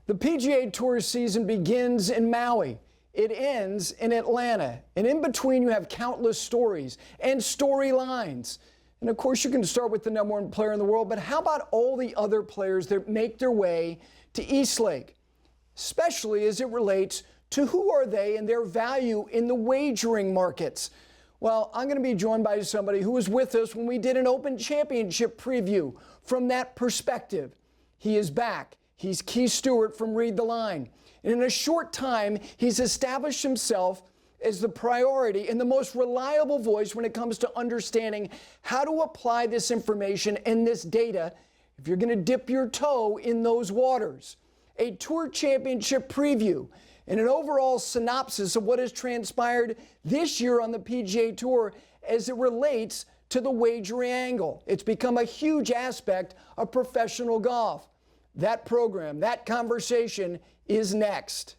The PGA Tour season begins in Maui. It ends in Atlanta. And in between, you have countless stories and storylines. And of course, you can start with the #1 player in the world, but how about all the other players that make their way to Eastlake, especially as it relates to who are they and their value in the wagering markets? Well, I'm going to be joined by somebody who was with us when we did an Open Championship preview from that perspective. He is back. He's Keith Stewart from Read the Line. And in a short time, he's established himself as the priority and the most reliable voice when it comes to understanding how to apply this information and this data if you're going to dip your toe in those waters. A Tour Championship preview and an overall synopsis of what has transpired this year on the PGA Tour as it relates to the wagering angle. It's become a huge aspect of professional golf. That program, that conversation is next.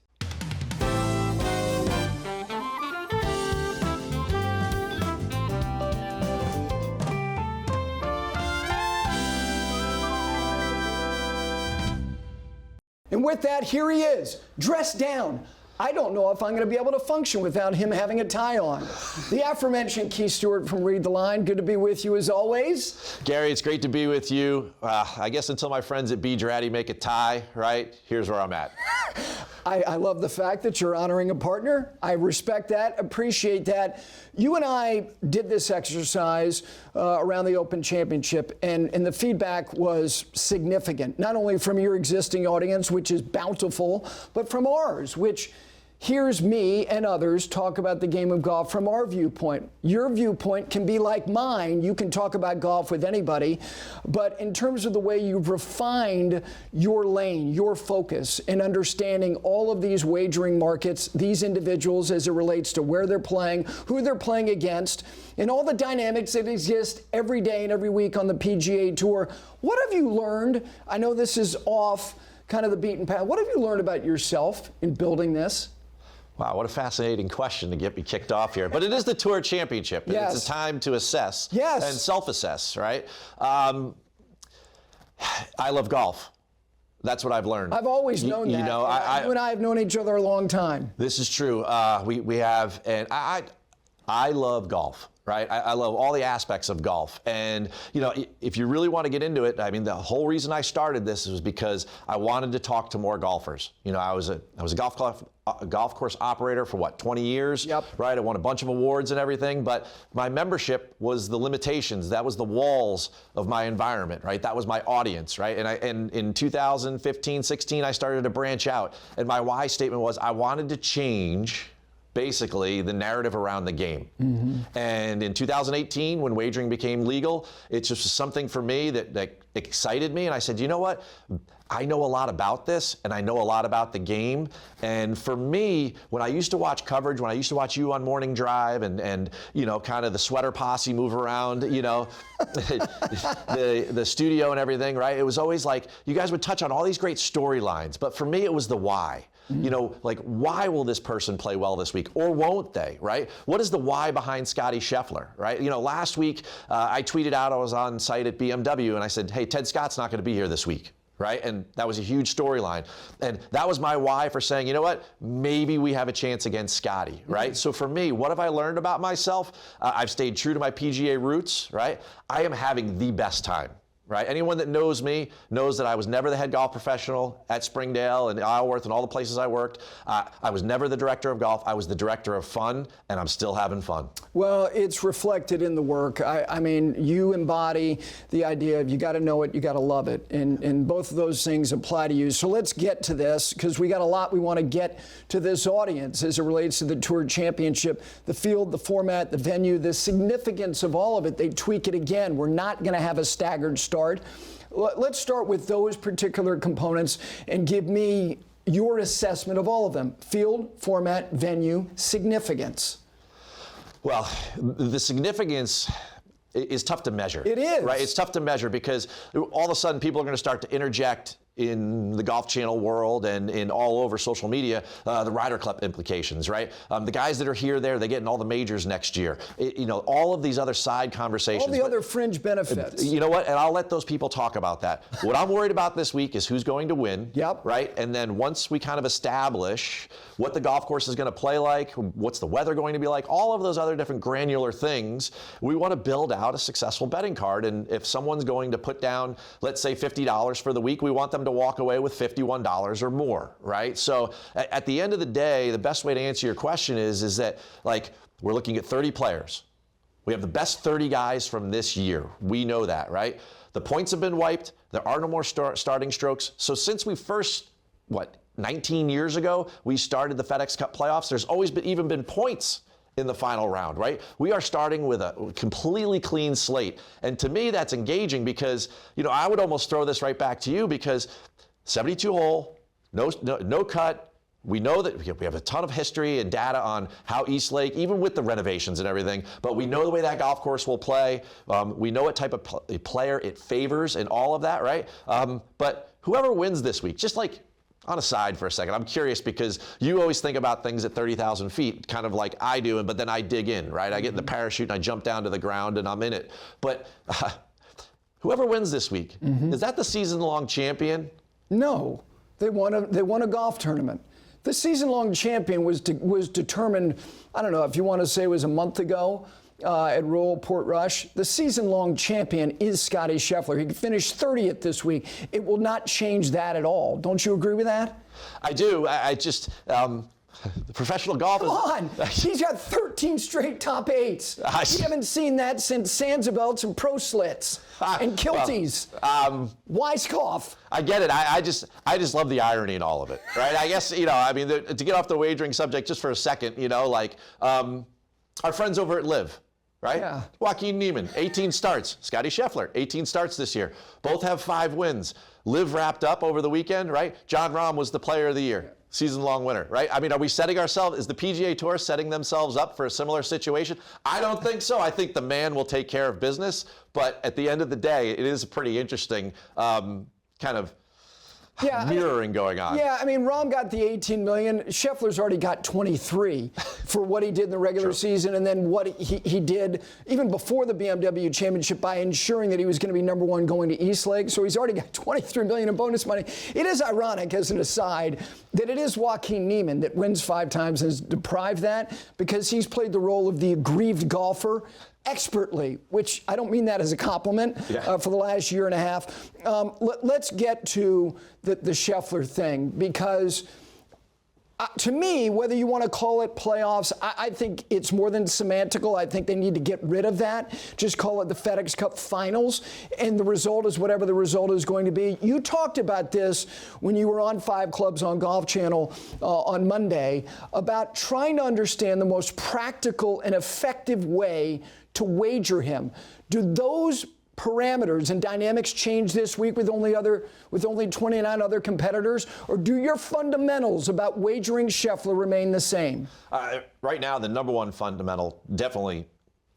And with that, here he is, dressed down. I don't know if I'm going to be able to function without him having a tie on. The aforementioned Keith Stewart from Read the Line. Good to be with you as always. Gary, it's great to be with you. I guess until my friends at B. Dratty make a tie, right? Here's where I'm at. I love the fact that you're honoring a partner. I respect that, appreciate that. You and I did this exercise around the Open Championship, and the feedback was significant, not only from your existing audience, which is bountiful, but from ours, which hears me and others talk about the game of golf from our viewpoint. Your viewpoint can be like mine. You can talk about golf with anybody, but in terms of the way you've refined your lane, your focus, and understanding all of these wagering markets, these individuals as it relates to where they're playing, who they're playing against, and all the dynamics that exist every day and every week on the PGA Tour. What have you learned? I know this is off kind of the beaten path. What have you learned about yourself in building this? Wow, what a fascinating question to get me kicked off here. But it is the Tour Championship. And Yes. It's a time to assess Yes. and self-assess, right? I love golf. That's what I've learned. I've always known that. You know, You and I have known each other a long time. This is true. We have, and I love golf. Right? I love all the aspects of golf. And, you know, if you really want to get into it, I mean, the whole reason I started this was because I wanted to talk to more golfers. You know, I was a golf course operator for 20 years, Yep. right? I won a bunch of awards and everything, but my membership was the limitations. That was the walls of my environment, right? That was my audience, right? And in 2015, 16, I started to branch out. And my why statement was I wanted to change basically the narrative around the game. Mm-hmm. And in 2018, when wagering became legal, it just was something for me that excited me. And I said, you know what? I know a lot about this, and I know a lot about the game. And for me, when I used to watch coverage, when I used to watch you on Morning Drive and you know, kind of the sweater posse move around, you know, the studio and everything, right? It was always like, you guys would touch on all these great storylines. But for me, it was the why. Mm-hmm. You know, like, why will this person play well this week, or won't they, right? What is the why behind Scottie Scheffler, right? You know, last week I tweeted out, I was on site at BMW, and I said, hey, Ted Scott's not going to be here this week, right? And that was a huge storyline. And that was my why for saying, you know what, maybe we have a chance against Scottie, right? Mm-hmm. So for me, what have I learned about myself? I've stayed true to my PGA roots, right? I am having the best time. Right? Anyone that knows me knows that I was never the head golf professional at Springdale and Isleworth and all the places I worked. I was never the director of golf. I was the director of fun, and I'm still having fun. Well, it's reflected in the work. I mean, you embody the idea of you got to know it, you got to love it, and both of those things apply to you. So let's get to this, because we got a lot we want to get to this audience as it relates to the Tour Championship, the field, the format, the venue, the significance of all of it. They tweak it again. We're not going to have a staggered start. Let's start with those particular components and give me your assessment of all of them. Field, format, venue, significance. Well, the significance is tough to measure. It is. Right? It's tough to measure because all of a sudden people are going to start to interject in the Golf Channel world and in all over social media, the Ryder Cup implications, right? The guys that are here, there, they get in all the majors next year. All of these other side conversations. All the other fringe benefits. You know what? And I'll let those people talk about that. What I'm worried about this week is who's going to win. Yep. Right? And then once we kind of establish what the golf course is going to play like, what's the weather going to be like, all of those other different granular things, we want to build out a successful betting card. And if someone's going to put down, let's say $50 for the week, we want them to walk away with $51 or more, right? So at the end of the day, the best way to answer your question is that, like, we're looking at 30 players. We have the best 30 guys from this year. We know that, right? The points have been wiped. There are no more starting strokes. So since we first, 19 years ago, we started the FedEx Cup playoffs, there's always even been points in the final round, right? We are starting with a completely clean slate. And to me, that's engaging because, I would almost throw this right back to you because 72 hole, no cut. We know that we have a ton of history and data on how East Lake, even with the renovations and everything, but we know the way that golf course will play. We know what type of player it favors and all of that, right? But whoever wins this week, just like on a side for a second, I'm curious because you always think about things at 30,000 feet, kind of like I do, but then I dig in, right? I get in the parachute and I jump down to the ground and I'm in it. But whoever wins this week, is that the season-long champion? No, they won a golf tournament. The season-long champion was determined, I don't know if you want to say it was a month ago at Royal Portrush. The season-long champion is Scottie Scheffler. He finished 30th this week. It will not change that at all. Don't you agree with that? I do. I just... the professional golf is... Come on! He's got 13 straight top eights. We haven't seen that since Sandsabelts and Pro Slits and Kilties. Weisskopf. I get it. I just love the irony in all of it, right? I guess, to get off the wagering subject just for a second, our friends over at Live, right? Yeah. Joaquin Niemann, 18 starts. Scottie Scheffler, 18 starts this year. Both have 5 wins. Live wrapped up over the weekend, right? John Rahm was the player of the year. Season-long winner, right? I mean, are we setting ourselves, is the PGA Tour setting themselves up for a similar situation? I don't think so. I think the man will take care of business, but at the end of the day, it is a pretty interesting kind of mirroring going on. Yeah, I mean, Rahm got the $18 million. Scheffler's already got 23 for what he did in the regular season, and then what he did even before the BMW Championship by ensuring that he was going to be number 1 going to East Lake. So he's already got $23 million in bonus money. It is ironic, as an aside, that it is Joaquin Niemann that wins 5 times and is deprived that because he's played the role of the aggrieved golfer expertly, which I don't mean that as a compliment, for the last year and a half. Let's get to the Scheffler thing because to me, whether you want to call it playoffs, I think it's more than semantical. I think they need to get rid of that. Just call it the FedEx Cup Finals, and the result is whatever the result is going to be. You talked about this when you were on 5 Clubs on Golf Channel on Monday about trying to understand the most practical and effective way to wager him. Do those parameters and dynamics change this week with only 29 other competitors, or do your fundamentals about wagering Scheffler remain the same? Right now, the number one fundamental definitely,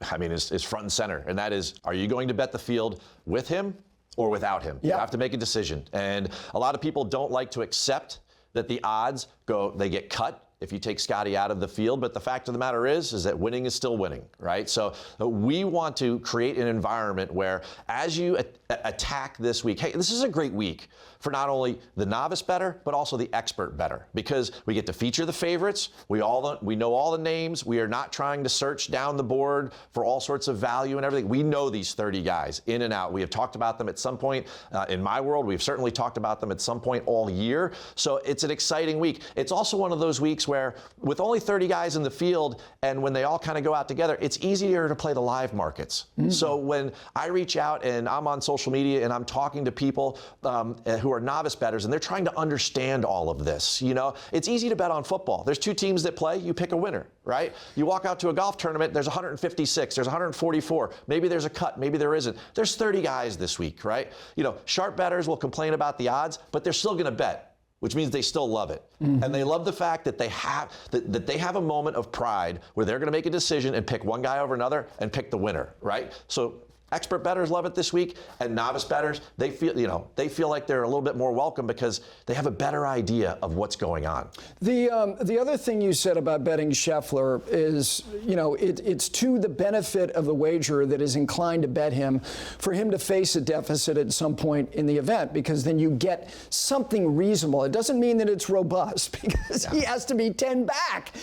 is front and center, and that is, are you going to bet the field with him or without him? You have to make a decision, and a lot of people don't like to accept that the odds they get cut if you take Scottie out of the field, but the fact of the matter is that winning is still winning, right? So we want to create an environment where as you attack this week, hey, this is a great week for not only the novice bettor, but also the expert bettor, because we get to feature the favorites. We know all the names. We are not trying to search down the board for all sorts of value and everything. We know these 30 guys in and out. We have talked about them at some point in my world. We've certainly talked about them at some point all year. So it's an exciting week. It's also one of those weeks where with only 30 guys in the field and when they all kind of go out together, it's easier to play the live markets. So when I reach out and I'm on social media and I'm talking to people who are novice bettors and they're trying to understand all of this, it's easy to bet on football. There's 2 teams that play, you pick a winner, right? You walk out to a golf tournament, there's 156, there's 144, maybe there's a cut, maybe there isn't. There's 30 guys this week, right? Sharp bettors will complain about the odds, but they're still gonna bet, which means they still love it. And they love the fact that they have a moment of pride where they're going to make a decision and pick one guy over another and pick the winner, right? So expert bettors love it this week, and novice bettors, they feel like they're a little bit more welcome because they have a better idea of what's going on. The other thing you said about betting Scheffler is, it's to the benefit of the wagerer that is inclined to bet him for him to face a deficit at some point in the event, because then you get something reasonable. It doesn't mean that it's robust, because he has to be 10 back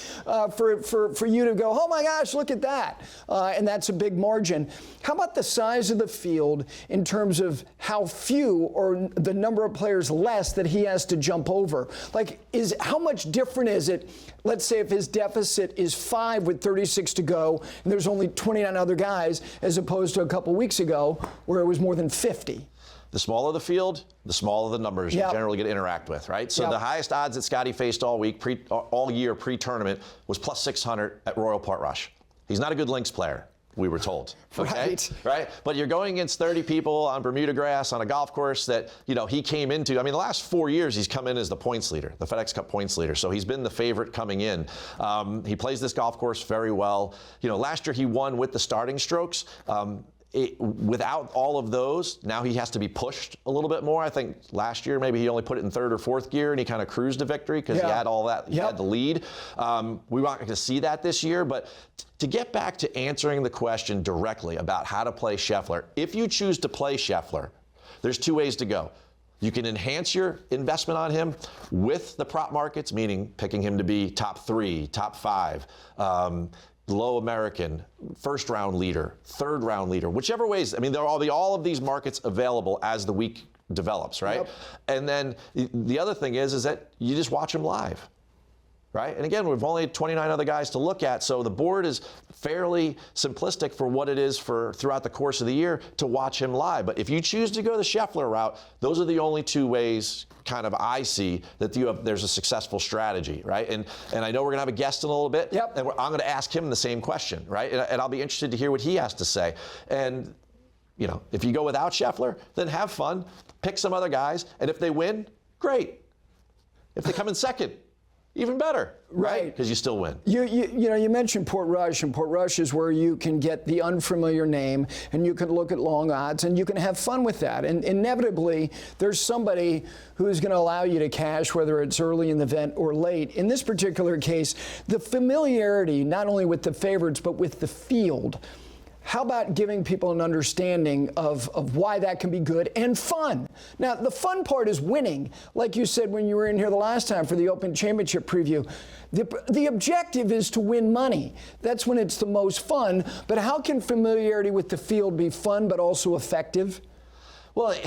for you to go, oh my gosh, look at that. And that's a big margin. How about the size of the field in terms of how few or the number of players less that he has to jump over? Like, how much different is it, let's say if his deficit is 5 with 36 to go and there's only 29 other guys, as opposed to a couple weeks ago where it was more than 50? The smaller the field, the smaller the numbers you generally get to interact with, right? So the highest odds that Scottie faced all year pre-tournament was plus 600 at Royal Portrush. He's not a good links player, we were told. Okay? Right? But you're going against 30 people on Bermuda grass on a golf course that, he came into. I mean, the last 4 years he's come in as the points leader, the FedEx Cup points leader. So he's been the favorite coming in. He plays this golf course very well. Last year he won with the starting strokes. Without all of those, now he has to be pushed a little bit more. I think last year maybe he only put it in third or fourth gear and he kind of cruised to victory because he had all that. He had the lead. We weren't going to see that this year, but to get back to answering the question directly about how to play Scheffler, if you choose to play Scheffler, there's 2 ways to go. You can enhance your investment on him with the prop markets, meaning picking him to be top 3, top 5, low American, first round leader, third round leader, whichever ways. I mean, there will be all of these markets available as the week develops, right? Yep. And then the other thing is that you just watch him live, right? And again, we've only 29 other guys to look at, so the board is fairly simplistic for what it is for throughout the course of the year to watch him live. But if you choose to go the Scheffler route, those are the only 2 ways kind of I see that there's a successful strategy, right? And I know we're gonna have a guest in a little bit, and I'm gonna ask him the same question, right? And I'll be interested to hear what he has to say. And if you go without Scheffler, then have fun, pick some other guys, and if they win, great. If they come in second, even better, right? Because you still win. You mentioned Portrush, and Portrush is where you can get the unfamiliar name, and you can look at long odds, and you can have fun with that. And inevitably, there's somebody who's going to allow you to cash, whether it's early in the event or late. In this particular case, the familiarity, not only with the favorites, but with the field. How about giving people an understanding of why that can be good and fun? Now, the fun part is winning. Like you said when you were in here the last time for the Open Championship preview, the objective is to win money. That's when it's the most fun. But how can familiarity with the field be fun but also effective? Well,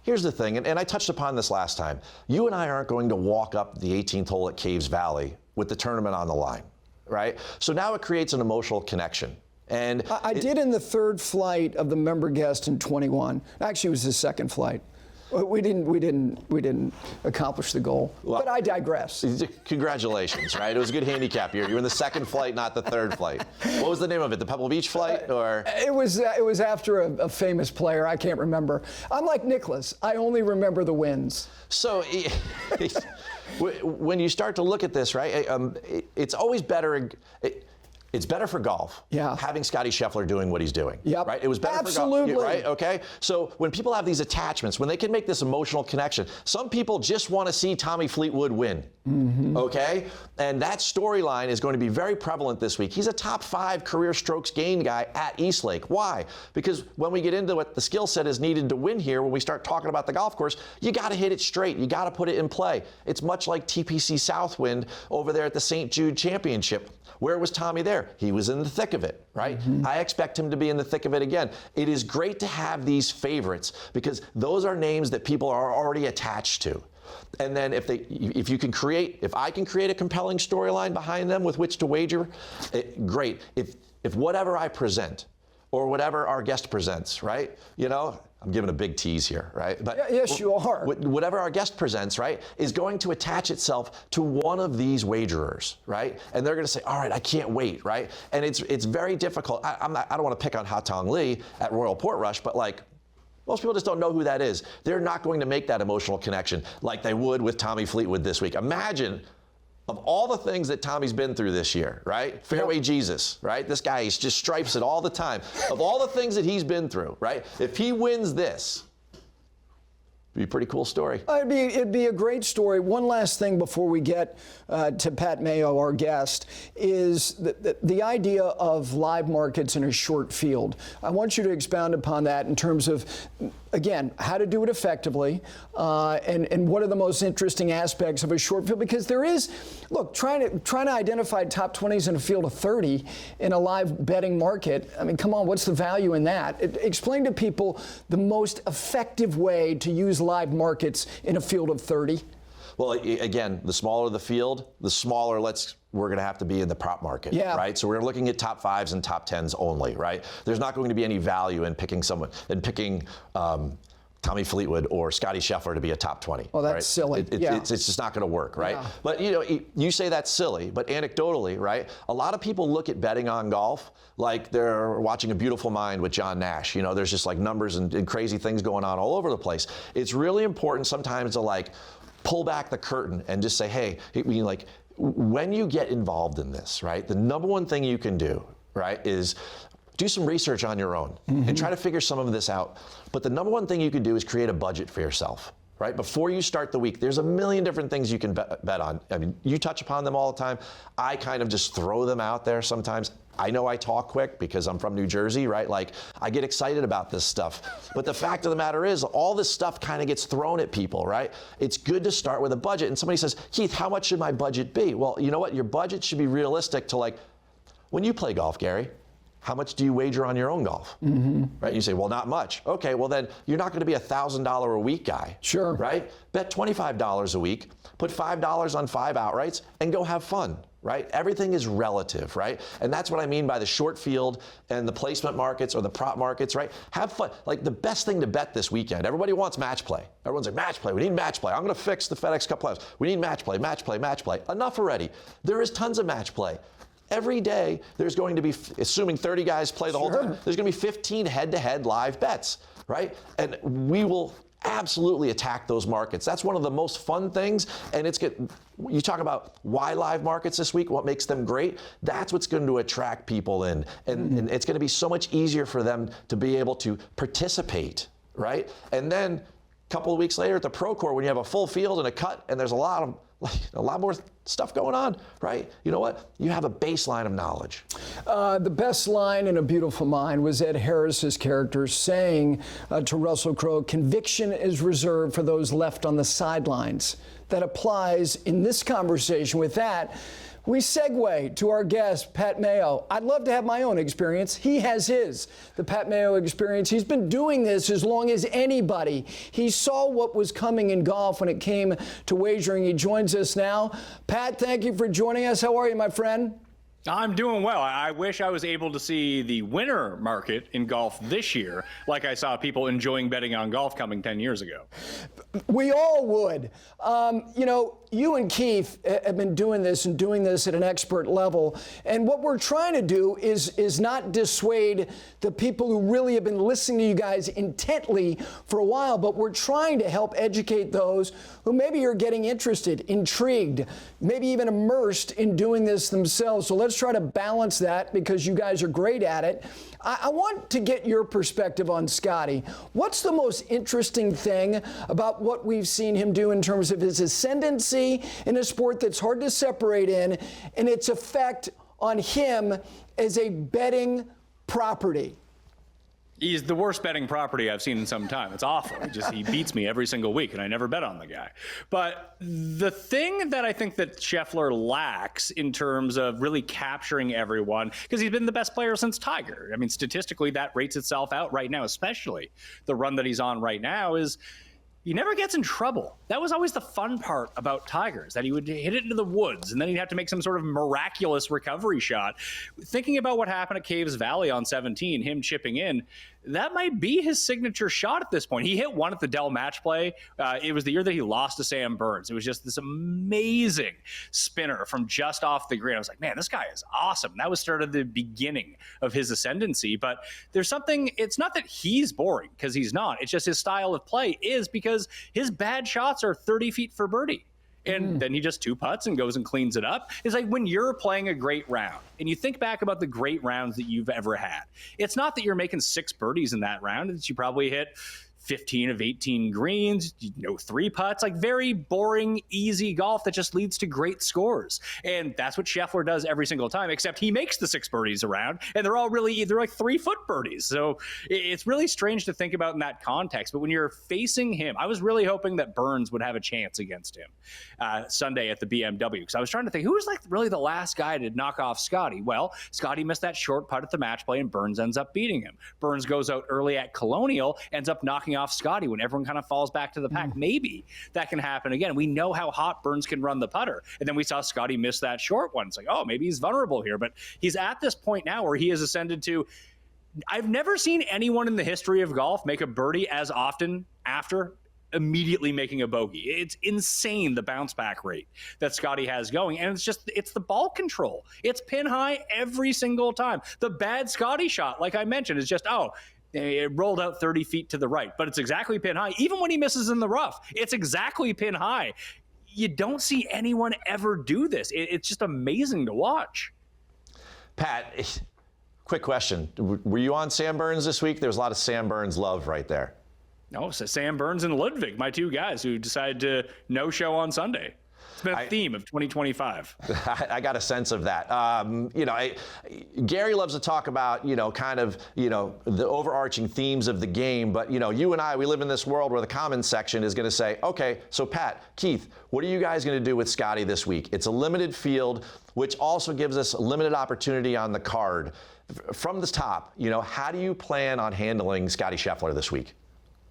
here's the thing, and I touched upon this last time. You and I aren't going to walk up the 18th hole at Caves Valley with the tournament on the line, right? So now it creates an emotional connection. And I did in the third flight of the member guest in 21. Actually, it was the second flight. We didn't accomplish the goal. Well, but I digress. Congratulations, right? It was a good handicap year. You were in the second flight, not the third flight. What was the name of it? The Pebble Beach flight, or? It was after a famous player. I can't remember. I'm like Nicholas. I only remember the wins. So, when you start to look at this, right? It's always better. It's better for golf having Scottie Scheffler doing what he's doing. Yep. Right? It was better for golf. Right? Okay? So when people have these attachments, when they can make this emotional connection, some people just want to see Tommy Fleetwood win. Mm-hmm. Okay? And that storyline is going to be very prevalent this week. He's a top 5 career strokes gained guy at Eastlake. Why? Because when we get into what the skill set is needed to win here, when we start talking about the golf course, you got to hit it straight. You got to put it in play. It's much like TPC Southwind over there at the St. Jude Championship. Where was Tommy there? He was in the thick of it, right? Mm-hmm. I expect him to be in the thick of it again. It is great to have these favorites because those are names that people are already attached to. And then if I can create a compelling storyline behind them with which to wager, great. If whatever I present or whatever our guest presents, right? I'm giving a big tease here, right? But yes, you are. Whatever our guest presents, right, is going to attach itself to one of these wagerers, right? And they're going to say, all right, I can't wait, right? And it's very difficult. I don't want to pick on Ha Tong Lee at Royal Portrush, but most people just don't know who that is. They're not going to make that emotional connection like they would with Tommy Fleetwood this week. Imagine of all the things that Tommy's been through this year, right? Fairway Jesus, right? This guy, he's just stripes it all the time. Of all the things that he's been through, right? If he wins this, it'd be a pretty cool story. It'd be a great story. One last thing before we get to Pat Mayo, our guest, is the idea of live markets in a short field. I want you to expound upon that in terms of, again, how to do it effectively, and what are the most interesting aspects of a short field. Because there is, look, trying to identify top 20s in a field of 30 in a live betting market. I mean, come on, what's the value in that? Explain to people the most effective way to use live markets in a field of 30. Well, again, the smaller the field, the smaller we're going to have to be in the prop market, right? So we're looking at top 5s and top 10s only, right? There's not going to be any value in picking Tommy Fleetwood or Scottie Scheffler to be a top 20. Well, that's right? silly. It's just not going to work, right? Yeah. But you say that's silly, but anecdotally, right? A lot of people look at betting on golf like they're watching A Beautiful Mind with John Nash. There's just like numbers and crazy things going on all over the place. It's really important sometimes to pull back the curtain and just say, hey, when you get involved in this, right? The number one thing you can do, right, is do some research on your own and try to figure some of this out. But the number one thing you can do is create a budget for yourself, right? Before you start the week, there's a million different things you can bet on. I mean, you touch upon them all the time. I kind of just throw them out there sometimes. I know I talk quick because I'm from New Jersey, right? I get excited about this stuff. But the fact of the matter is, all this stuff kind of gets thrown at people, right? It's good to start with a budget. And somebody says, Keith, how much should my budget be? Well, you know what? Your budget should be realistic to when you play golf, Gary, how much do you wager on your own golf? Right? You say, well, not much. Okay, well then you're not going to be a $1,000 a week guy. Sure. Right? Bet $25 a week, put $5 on 5 outrights, and go have fun. Right? Everything is relative, right? And that's what I mean by the short field and the placement markets or the prop markets, right? Have fun. The best thing to bet this weekend, everybody wants match play. Everyone's like, match play, we need match play. I'm going to fix the FedEx Cup playoffs. We need match play, match play, match play. Enough already. There is tons of match play. Every day, there's going to be, assuming 30 guys play the whole time, there's going to be 15 head-to-head live bets, right? And we will absolutely attack those markets. That's one of the most fun things, and you talk about why live markets this week, what makes them great. That's what's going to attract people in, and it's going to be so much easier for them to be able to participate, right? And then a couple of weeks later at the Pro Court, when you have a full field and a cut, and there's a lot more stuff going on, right? You know what? You have a baseline of knowledge. The best line in A Beautiful Mind was Ed Harris's character saying to Russell Crowe, conviction is reserved for those left on the sidelines. That applies in this conversation. With that, we segue to our guest, Pat Mayo. I'd love to have my own experience. He has his. The Pat Mayo Experience. He's been doing this as long as anybody. He saw what was coming in golf when it came to wagering. He joins us now. Pat, thank you for joining us. How are you, my friend? I'm doing well. I wish I was able to see the winter market in golf this year, like I saw people enjoying betting on golf coming 10 years ago. We all would. You and Keith have been doing this at an expert level. And what we're trying to do is not dissuade the people who really have been listening to you guys intently for a while, but we're trying to help educate those who maybe are getting interested, intrigued, maybe even immersed in doing this themselves. So let's try to balance that because you guys are great at it. I want to get your perspective on Scottie. What's the most interesting thing about what we've seen him do in terms of his ascendancy in a sport that's hard to separate in and its effect on him as a betting property? He's the worst betting property I've seen in some time. It's awful. He beats me every single week, and I never bet on the guy. But the thing that I think that Scheffler lacks in terms of really capturing everyone, because he's been the best player since Tiger. I mean, statistically, that rates itself out right now, especially the run that he's on right now is he never gets in trouble. That was always the fun part about Tiger, that he would hit it into the woods, and then he'd have to make some sort of miraculous recovery shot. Thinking about what happened at Caves Valley on 17, him chipping in, that might be his signature shot at this point. He hit one at the Dell match play. It was the year that he lost to Sam Burns. It was just this amazing spinner from just off the green. I was like, man, this guy is awesome. That was sort of the beginning of his ascendancy. But there's something, it's not that he's boring, because he's not. It's just his style of play is because his bad shots are 30 feet for birdie. And then he just 2 putts and goes and cleans it up. It's like when you're playing a great round and you think back about the great rounds that you've ever had, it's not that you're making 6 birdies in that round. It's you probably hit 15 of 18 greens, 3 putts, like very boring, easy golf that just leads to great scores. And that's what Scheffler does every single time, except he makes the 6 birdies around, and they're all really, they're like 3-foot birdies. So it's really strange to think about in that context. But when you're facing him, I was really hoping that Burns would have a chance against him Sunday at the BMW, because I was trying to think, who was like really the last guy to knock off Scottie? Well, Scottie missed that short putt at the match play, and Burns ends up beating him. Burns goes out early at Colonial, ends up knocking off Scottie when everyone kind of falls back to the pack. Maybe that can happen again. We know how hot Burns can run the putter. And then we saw Scottie miss that short one. It's like, oh, maybe he's vulnerable here. But he's at this point now where he has ascended to, I've never seen anyone in the history of golf make a birdie as often after immediately making a bogey. It's insane, the bounce back rate that Scottie has going. And it's the ball control. It's pin high every single time. The bad Scottie shot, like I mentioned, is just, it rolled out 30 feet to the right, but it's exactly pin high. Even when he misses in the rough, it's exactly pin high. You don't see anyone ever do this. It's just amazing to watch. Pat, quick question. Were you on Sam Burns this week? There's a lot of Sam Burns love right there. No, so Sam Burns and Ludwig, my 2 guys who decided to no show on Sunday. It's been a theme of 2025. I got a sense of that. Gary loves to talk about, the overarching themes of the game. But, you and I, we live in this world where the comments section is going to say, okay, so Pat, Keith, what are you guys going to do with Scottie this week? It's a limited field, which also gives us a limited opportunity on the card. From the top, how do you plan on handling Scottie Scheffler this week?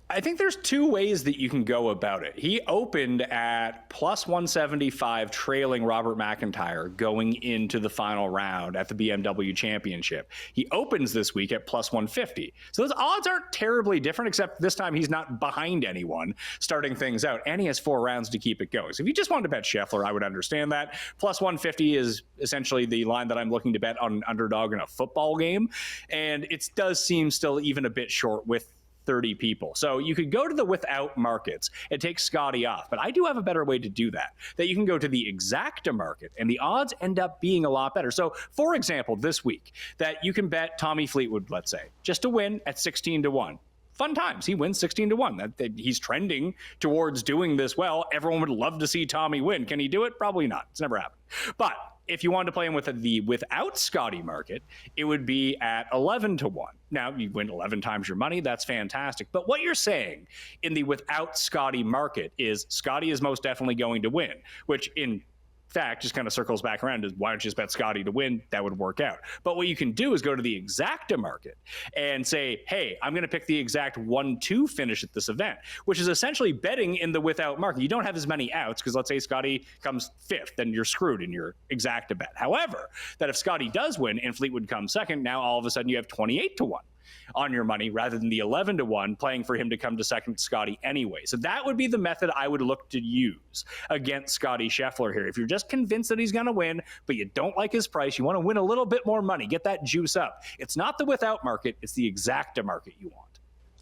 I think there's 2 ways that you can go about it. He opened at plus 175, trailing Robert McIntyre going into the final round at the BMW Championship. He opens this week at plus 150. So those odds aren't terribly different, except this time he's not behind anyone starting things out, and he has 4 rounds to keep it going. So if you just wanted to bet Scheffler, I would understand that. Plus 150 is essentially the line that I'm looking to bet on an underdog in a football game, and it does seem still even a bit short with 30 people. So you could go to the without markets and take Scottie off. But I do have a better way to do that you can go to the exacta market, and the odds end up being a lot better. So, for example, this week, that you can bet Tommy Fleetwood, let's say, just to win at 16-1. Fun times. He wins 16-1. He's trending towards doing this well. Everyone would love to see Tommy win. Can he do it? Probably not. It's never happened. But if you wanted to play him with the without Scottie market, it would be at 11-1. Now, you win 11 times your money. That's fantastic. But what you're saying in the without Scottie market is Scottie is most definitely going to win, which in fact just kind of circles back around is why don't you just bet Scottie to win? That would work out. But what you can do is go to the exacta market and say, hey, I'm going to pick the exact 1-2 finish at this event, which is essentially betting in the without market. You don't have as many outs because let's say Scottie comes 5th, then you're screwed in your exacta bet. However, that if Scottie does win and Fleetwood comes 2nd, now all of a sudden you have 28-1 on your money rather than the 11-1 playing for him to come to 2nd Scottie anyway. So that would be the method I would look to use against Scottie Scheffler here. If you're just convinced that he's going to win, but you don't like his price, you want to win a little bit more money, get that juice up. It's not the without market, it's the exacta market you want.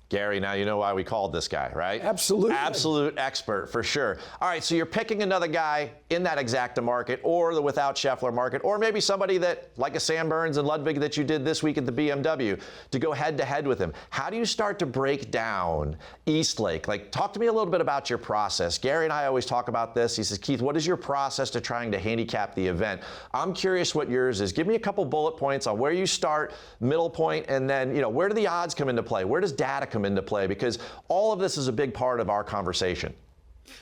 Gary, now you know why we called this guy, right? Absolutely. Absolute expert, for sure. All right, so you're picking another guy in that exacta market or the without Scheffler market, or maybe somebody that, like a Sam Burns and Ludwig that you did this week at the BMW, to go head-to-head with him. How do you start to break down Eastlake? Talk to me a little bit about your process. Gary and I always talk about this. He says, Keith, what is your process to trying to handicap the event? I'm curious what yours is. Give me a couple bullet points on where you start, middle point, and then, where do the odds come into play? Where does data come into play? Because all of this is a big part of our conversation.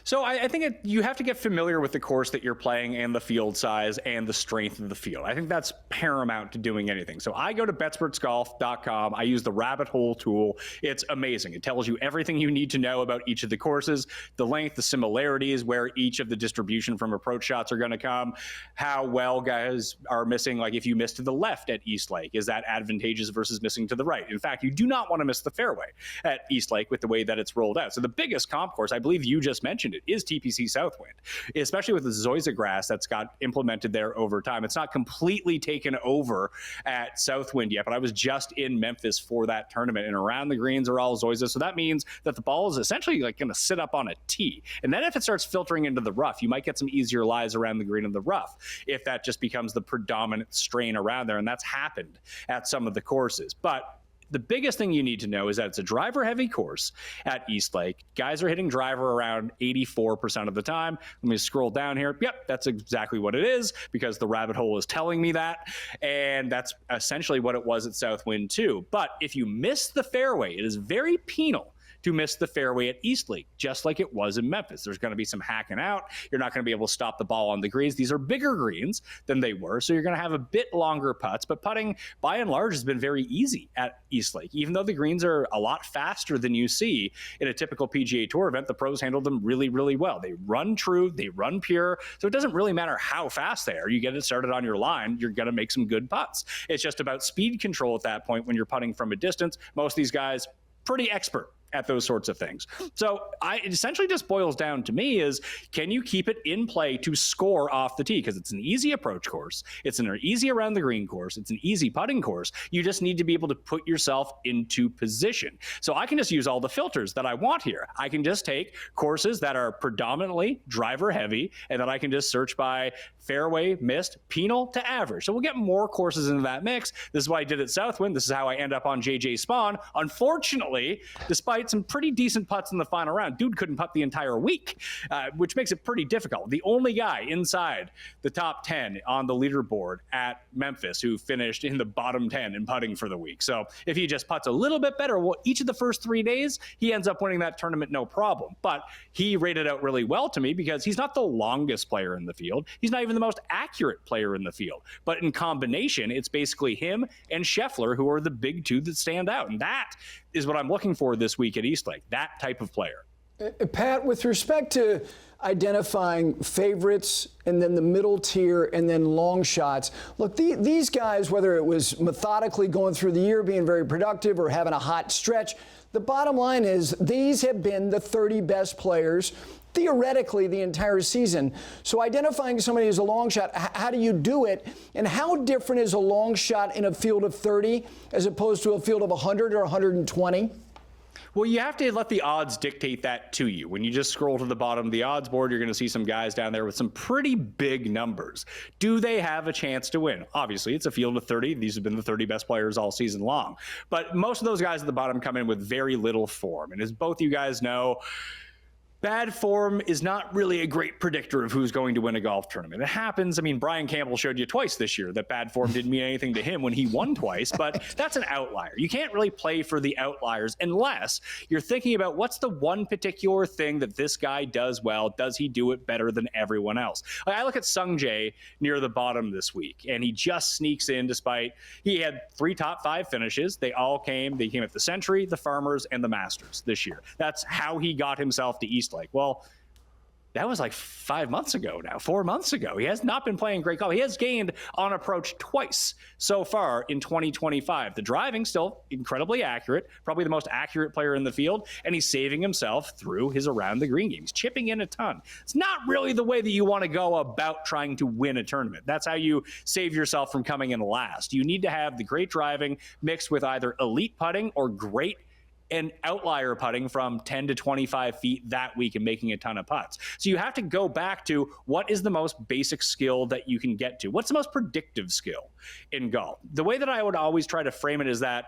So I think you have to get familiar with the course that you're playing and the field size and the strength of the field. I think that's paramount to doing anything. So I go to betspertsgolf.com. I use the rabbit hole tool. It's amazing. It tells you everything you need to know about each of the courses, the length, the similarities, where each of the distribution from approach shots are going to come, how well guys are missing. Like if you miss to the left at Eastlake, is that advantageous versus missing to the right? In fact, you do not want to miss the fairway at Eastlake with the way that it's rolled out. So the biggest comp course, I believe you just mentioned, mentioned it, is TPC Southwind, especially with the Zoysia grass that's got implemented there over time. It's not completely taken over at Southwind yet, but I was just in Memphis for that tournament, and around the greens are all Zoysia. So that means that the ball is essentially like going to sit up on a tee. And then if it starts filtering into the rough, you might get some easier lies around the green in the rough if that just becomes the predominant strain around there. And that's happened at some of the courses. But the biggest thing you need to know is that it's a driver-heavy course at Eastlake. Guys are hitting driver around 84% of the time. Let me scroll down here. Yep, that's exactly what it is, because the rabbit hole is telling me that. And that's essentially what it was at Southwind too. But if you miss the fairway, it is very penal to miss the fairway at Eastlake, just like it was in Memphis. There's going to be some hacking out. You're not going to be able to stop the ball on the greens. These are bigger greens than they were, so you're going to have a bit longer putts. But putting, by and large, has been very easy at Eastlake. Even though the greens are a lot faster than you see in a typical PGA Tour event, the pros handled them really, really well. They run true, they run pure, so it doesn't really matter how fast they are. You get it started on your line, you're going to make some good putts. It's just about speed control at that point when you're putting from a distance. Most of these guys, pretty expert at those sorts of things. So it essentially just boils down to me is, can you keep it in play to score off the tee? Because it's an easy approach course. It's an easy around the green course. It's an easy putting course. You just need to be able to put yourself into position. So I can just use all the filters that I want here. I can just take courses that are predominantly driver heavy, and then I can just search by fairway, missed, penal to average. So we'll get more courses into that mix. This is what I did at Southwind. This is how I end up on JJ Spawn. Unfortunately, despite some pretty decent putts in the final round, dude couldn't putt the entire week, which makes it pretty difficult. The only guy inside the top 10 on the leaderboard at Memphis who finished in the bottom 10 in putting for the week. So if he just putts a little bit better, well, each of the first 3 days, he ends up winning that tournament no problem. But he rated out really well to me because he's not the longest player in the field. He's not even the most accurate player in the field. But in combination, it's basically him and Scheffler who are the big two that stand out. And that is what I'm looking for this week at Eastlake, that type of player. Pat, with respect to identifying favorites and then the middle tier and then long shots, look, these guys, whether it was methodically going through the year, being very productive, or having a hot stretch, the bottom line is these have been the 30 best players theoretically the entire season. So identifying somebody as a long shot, how do you do it? And how different is a long shot in a field of 30 as opposed to a field of 100 or 120? Well, you have to let the odds dictate that to you. When you just scroll to the bottom of the odds board, you're going to see some guys down there with some pretty big numbers. Do they have a chance to win? Obviously, it's a field of 30. These have been the 30 best players all season long. But most of those guys at the bottom come in with very little form. And as both you guys know, bad form is not really a great predictor of who's going to win a golf tournament. It happens. I mean, Brian Campbell showed you twice this year that bad form didn't mean anything to him when he won twice, but that's an outlier. You can't really play for the outliers unless you're thinking about what's the one particular thing that this guy does well. Does he do it better than everyone else? Like, I look at Sung Jae near the bottom this week, and he just sneaks in despite he had 3 top 5 finishes. They came at the Century, the Farmers, and the Masters this year. That's how he got himself to Eastlake. Well, that was like 5 months ago now, 4 months ago. He has not been playing great golf. He has gained on approach twice so far in 2025. The driving still incredibly accurate, probably the most accurate player in the field, and he's saving himself through his around the green game. He's chipping in a ton. It's not really the way that you want to go about trying to win a tournament. That's how you save yourself from coming in last. You need to have the great driving mixed with either elite putting or great and outlier putting from 10 to 25 feet that week and making a ton of putts. So you have to go back to what is the most basic skill that you can get to? What's the most predictive skill in golf? The way that I would always try to frame it is that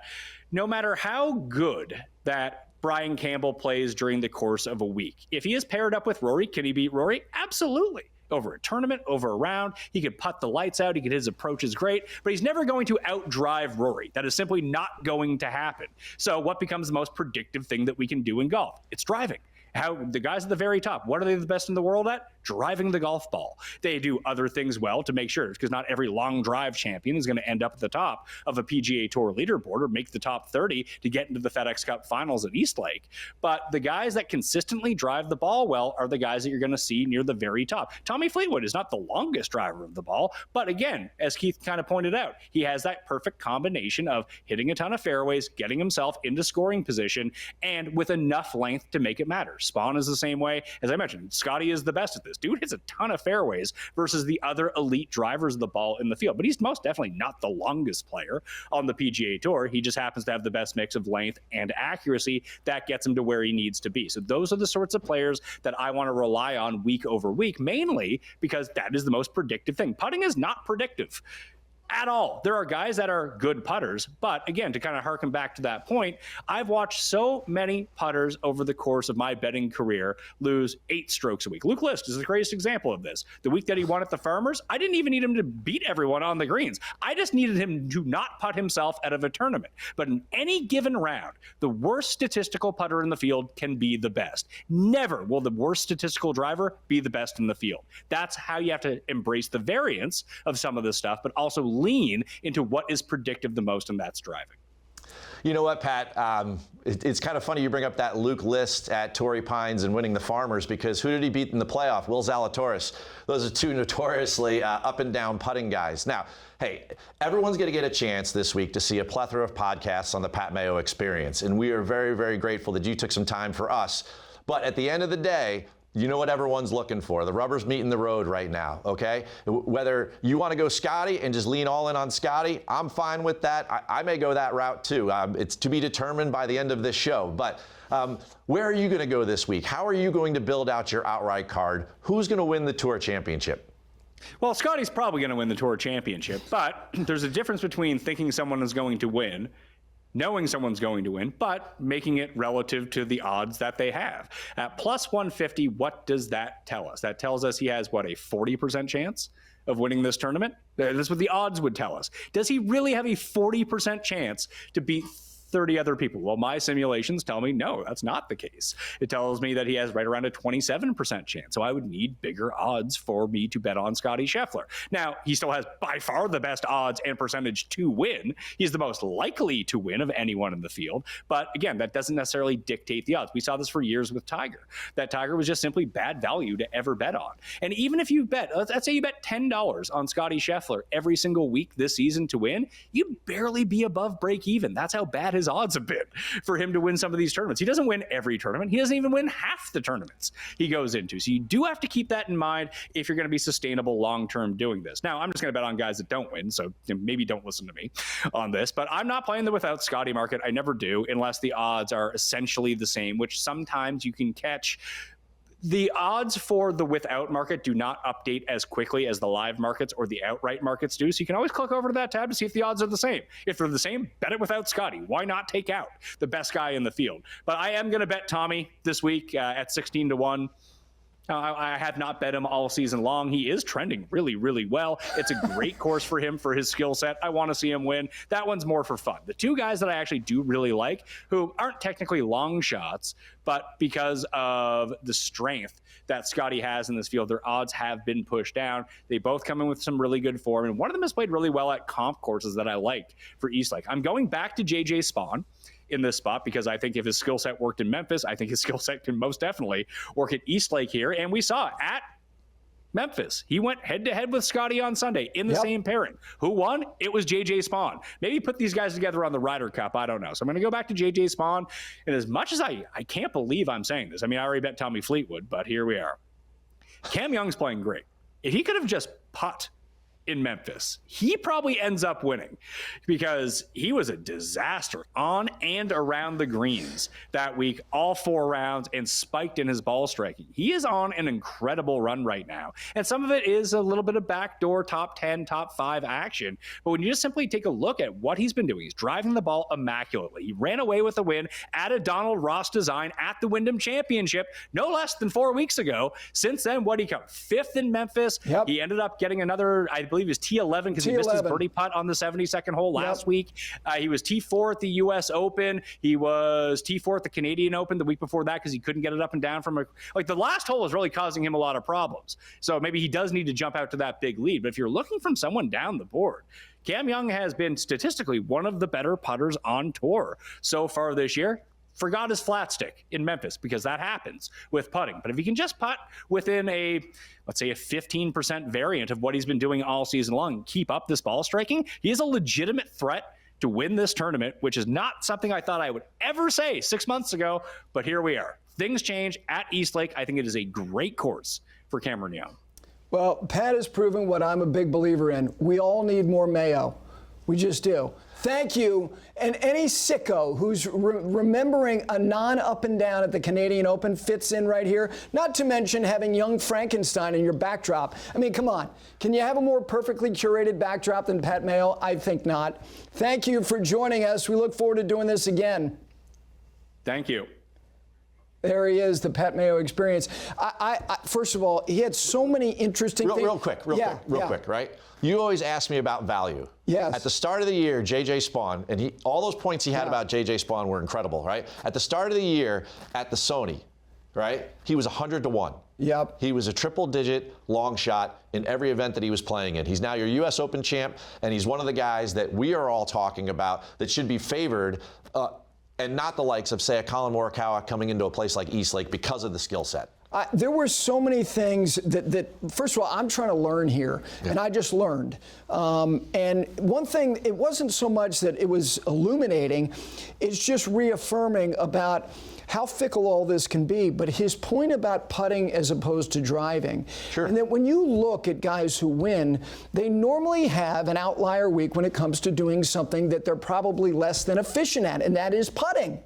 no matter how good that Brian Campbell plays during the course of a week, if he is paired up with Rory, can he beat Rory? Absolutely. Over a tournament, over a round, he could putt the lights out, his approach is great, but he's never going to outdrive Rory. That is simply not going to happen. So what becomes the most predictive thing that we can do in golf? It's driving. How the guys at the very top, what are they the best in the world at? driving the golf ball. They do other things well to make sure, because not every long drive champion is going to end up at the top of a PGA Tour leaderboard or make the top 30 to get into the FedEx Cup finals at Eastlake. But the guys that consistently drive the ball well are the guys that you're going to see near the very top. Tommy Fleetwood is not the longest driver of the ball, but again, as Keith kind of pointed out, he has that perfect combination of hitting a ton of fairways, getting himself into scoring position, and with enough length to make it matter. Spawn is the same way. As I mentioned, Scottie is the best at this. Dude hits a ton of fairways versus the other elite drivers of the ball in the field, but he's most definitely not the longest player on the PGA Tour. He just happens to have the best mix of length and accuracy that gets him to where he needs to be. So those are the sorts of players that I want to rely on week over week, mainly because that is the most predictive thing. Putting is not predictive at all. There are guys that are good putters, but again, to kind of harken back to that point, I've watched so many putters over the course of my betting career lose 8 strokes a week. Luke List is the greatest example of this. The week that he won at the Farmers, I didn't even need him to beat everyone on the greens. I just needed him to not putt himself out of a tournament. But in any given round, the worst statistical putter in the field can be the best. Never will the worst statistical driver be the best in the field. That's how you have to embrace the variance of some of this stuff, but also lean into what is predictive the most, and that's driving. You know what, Pat? It's kind of funny you bring up that Luke List at Torrey Pines and winning the Farmers, because who did he beat in the playoff? Will Zalatoris. Those are two notoriously up and down putting guys. Now, hey, everyone's going to get a chance this week to see a plethora of podcasts on the Pat Mayo Experience, and we are very, very grateful that you took some time for us. But at the end of the day, you know what everyone's looking for. The rubber's meeting the road right now, okay? Whether you want to go Scottie and just lean all in on Scottie, I'm fine with that. I may go that route too. It's to be determined by the end of this show. But where are you going to go this week? How are you going to build out your outright card? Who's going to win the Tour Championship? Well, Scottie's probably going to win the Tour Championship, but there's a difference between thinking someone is going to win, knowing someone's going to win, but making it relative to the odds that they have. At plus 150, what does that tell us? That tells us he has, what, a 40% chance of winning this tournament? That's what the odds would tell us. Does he really have a 40% chance to beat 30 other people? Well, my simulations tell me no, that's not the case. It tells me that he has right around a 27% chance. So I would need bigger odds for me to bet on Scottie Scheffler. Now, he still has by far the best odds and percentage to win. He's the most likely to win of anyone in the field. But again, that doesn't necessarily dictate the odds. We saw this for years with Tiger. That Tiger was just simply bad value to ever bet on. And even if you bet, let's say you bet $10 on Scottie Scheffler every single week this season to win, you'd barely be above break even. That's how bad his odds have been for him to win some of these tournaments. He doesn't win every tournament. He doesn't even win half the tournaments he goes into. So you do have to keep that in mind if you're going to be sustainable long-term doing this. Now, I'm just going to bet on guys that don't win, so maybe don't listen to me on this, but I'm not playing the without Scottie market. I never do, unless the odds are essentially the same, which sometimes you can catch. The odds for the without market do not update as quickly as the live markets or the outright markets do. So you can always click over to that tab to see if the odds are the same. If they're the same, bet it without Scottie. Why not take out the best guy in the field? But I am going to bet Tommy this week at 16-1. I have not bet him all season long. He is trending really, really well. It's a great course for him for his skill set. I want to see him win. That one's more for fun. The two guys that I actually do really like, who aren't technically long shots, but because of the strength that Scottie has in this field, their odds have been pushed down. They both come in with some really good form, and one of them has played really well at comp courses that I like for Eastlake. I'm going back to JJ Spawn in this spot because I think if his skill set worked in Memphis, I think his skill set can most definitely work at Eastlake here. And we saw at Memphis, he went head-to-head with Scottie on Sunday in the same pairing. Who won? It was JJ Spawn. Maybe put these guys together on the Ryder Cup. I don't know. So I'm going to go back to JJ Spawn. And as much as I can't believe I'm saying this, I mean, I already bet Tommy Fleetwood, but here we are. Cam Young's playing great. If he could have just putt in Memphis, he probably ends up winning because he was a disaster on and around the greens that week, all 4 rounds, and spiked in his ball striking. He is on an incredible run right now. And some of it is a little bit of backdoor top 10, top 5 action. But when you just simply take a look at what he's been doing, he's driving the ball immaculately. He ran away with a win at a Donald Ross design at the Wyndham Championship no less than 4 weeks ago. Since then, what he come? 5th in Memphis. He ended up getting another, I believe he was T11 because he missed his birdie putt on the 72nd hole last week. He was T4 at the U.S. Open. He was T4 at the Canadian Open the week before that because he couldn't get it up and down from the last hole was really causing him a lot of problems. So maybe he does need to jump out to that big lead. But if you're looking from someone down the board, Cam Young has been statistically one of the better putters on tour so far this year. Forgot his flat stick in Memphis because that happens with putting. But if he can just putt within let's say a 15% variant of what he's been doing all season long and keep up this ball striking, he is a legitimate threat to win this tournament, which is not something I thought I would ever say 6 months ago, but here we are. Things change at Eastlake. I think it is a great course for Cameron Young. Well, Pat has proven what I'm a big believer in. We all need more Mayo. We just do. Thank you. And any sicko who's remembering a non-up and down at the Canadian Open fits in right here. Not to mention having young Frankenstein in your backdrop. I mean, come on. Can you have a more perfectly curated backdrop than Pat Mayo? I think not. Thank you for joining us. We look forward to doing this again. Thank you. There he is, the Pat Mayo Experience. First of all, he had so many interesting things. Real quick, right? You always ask me about value. Yes. At the start of the year, J.J. Spawn, and all those points he had about J.J. Spawn were incredible, right? At the start of the year at the Sony, right, he was 100-1. Yep. He was a triple-digit long shot in every event that he was playing in. He's now your U.S. Open champ, and he's one of the guys that we are all talking about that should be favored, and not the likes of, say, a Colin Morikawa coming into a place like Eastlake because of the skill set. There were so many things that first of all, I'm trying to learn here, and I just learned. And one thing, it wasn't so much that it was illuminating, it's just reaffirming about how fickle all this can be, but his point about putting as opposed to driving. Sure. And that when you look at guys who win, they normally have an outlier week when it comes to doing something that they're probably less than efficient at, and that is putting.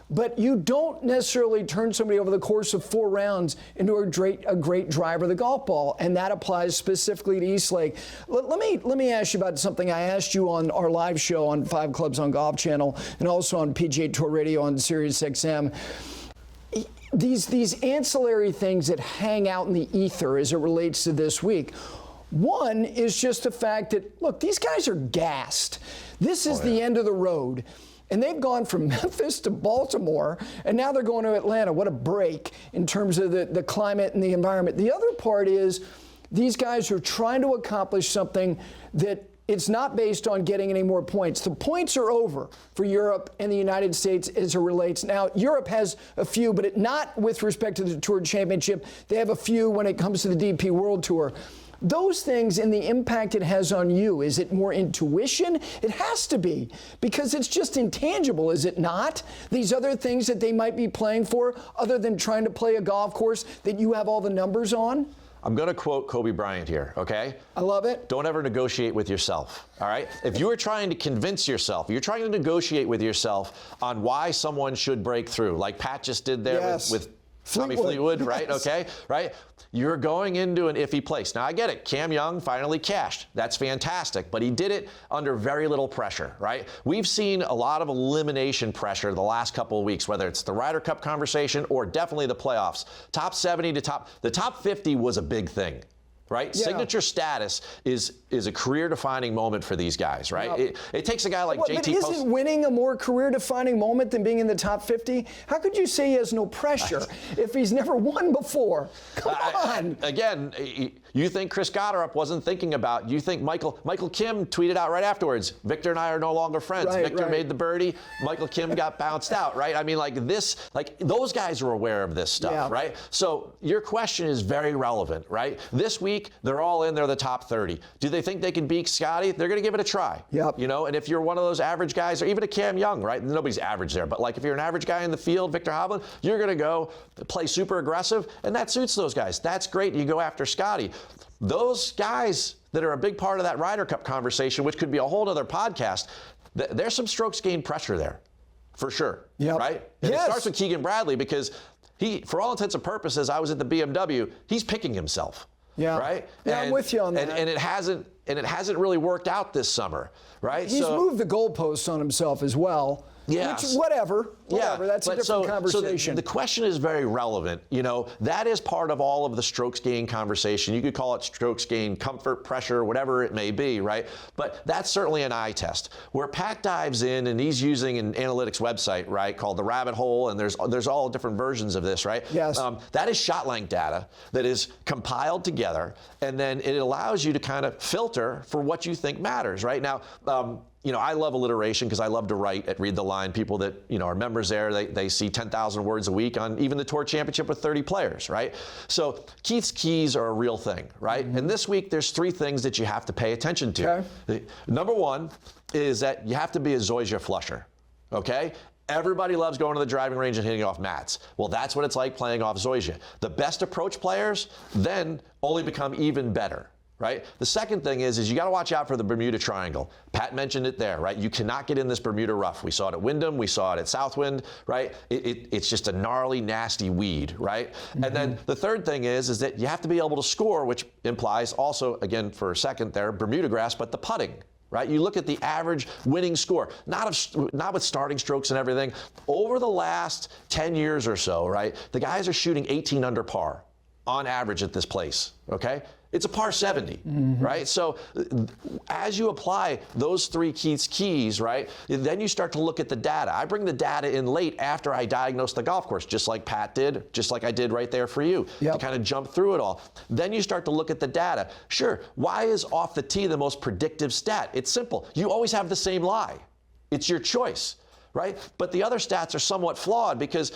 But you don't necessarily turn somebody over the course of 4 rounds into a great driver of the golf ball, and that applies specifically to Eastlake. Let me ask you about something I asked you on our live show on 5 Clubs on Golf Channel and also on PGA Tour Radio on Sirius XM. These ancillary things that hang out in the ether as it relates to this week. One is just the fact that, look, these guys are gassed. This is the end of the road. And they've gone from Memphis to Baltimore, and now they're going to Atlanta. What a break in terms of the climate and the environment. The other part is these guys are trying to accomplish something that it's not based on getting any more points. The points are over for Europe and the United States as it relates. Now, Europe has a few, but not with respect to the Tour Championship. They have a few when it comes to the DP World Tour. Those things and the impact it has on you, is it more intuition? It has to be, because it's just intangible, is it not? These other things that they might be playing for, other than trying to play a golf course that you have all the numbers on? I'm going to quote Kobe Bryant here, okay? I love it. Don't ever negotiate with yourself, all right? If you are trying to convince yourself, you're trying to negotiate with yourself on why someone should break through, like Pat just did there with Tommy Fleetwood, right? Yes. Okay, right? You're going into an iffy place. Now, I get it. Cam Young finally cashed. That's fantastic, but he did it under very little pressure, right? We've seen a lot of elimination pressure the last couple of weeks, whether it's the Ryder Cup conversation or definitely the playoffs. Top 70 to the top 50 was a big thing. Right? Yeah. Signature status is a career-defining moment for these guys, right? Yeah. It takes a guy like JT But isn't winning a more career-defining moment than being in the top 50? How could you say he has no pressure if he's never won before? Come on. Again, you think Chris Gotterup wasn't thinking about, you think Michael Kim tweeted out right afterwards, Victor and I are no longer friends. Right, Victor made the birdie, Michael Kim got bounced out, right? I mean, those guys are aware of this stuff, right? So your question is very relevant, right? This week, they're all in. They're the top 30. Do they think they can beat Scottie? They're going to give it a try. Yep. You know, and if you're one of those average guys, or even a Cam Young, right? Nobody's average there, but like if you're an average guy in the field, Victor Hovland, you're going to go play super aggressive, and that suits those guys. That's great. You go after Scottie. Those guys that are a big part of that Ryder Cup conversation, which could be a whole other podcast, there's some strokes gain pressure there, for sure. Yep. Right? And it starts with Keegan Bradley because he, for all intents and purposes, I was at the BMW, he's picking himself. Yeah. Right? Yeah, I'm with you on that. And it hasn't really worked out this summer, right? He's moved the goalposts on himself as well. Yes. Which, whatever, that's a different conversation. So the question is very relevant. That is part of all of the strokes gain conversation. You could call it strokes gain comfort, pressure, whatever it may be, right? But that's certainly an eye test. Where Pat dives in, and he's using an analytics website, right, called the Rabbit Hole, and there's all different versions of this, right? Yes. That is shot length data that is compiled together, and then it allows you to kind of filter for what you think matters, right? Now, I love alliteration because I love to write at Read the Line. People that, are members there, they see 10,000 words a week on even the Tour Championship with 30 players, right? So Keith's keys are a real thing, right? And this week, there's 3 things that you have to pay attention to. Okay. Number 1 is that you have to be a Zoysia flusher, okay? Everybody loves going to the driving range and hitting off mats. Well, that's what it's like playing off Zoysia. The best approach players then only become even better. Right? The second thing is you got to watch out for the Bermuda Triangle. Pat mentioned it there, right? You cannot get in this Bermuda rough. We saw it at Wyndham. We saw it at Southwind, right? It's just a gnarly, nasty weed, right? And then the third thing is that you have to be able to score, which implies also, again, for a second there, Bermuda grass, but the putting. Right? You look at the average winning score, not with starting strokes and everything. Over the last 10 years or so, right, the guys are shooting 18 under par on average at this place, okay? It's a par 70, right? So as you apply those 3 Keith's keys, right, then you start to look at the data. I bring the data in late after I diagnose the golf course, just like Pat did, just like I did right there for you, to kind of jump through it all. Then you start to look at the data. Sure, why is off the tee the most predictive stat? It's simple. You always have the same lie. It's your choice. Right? But the other stats are somewhat flawed because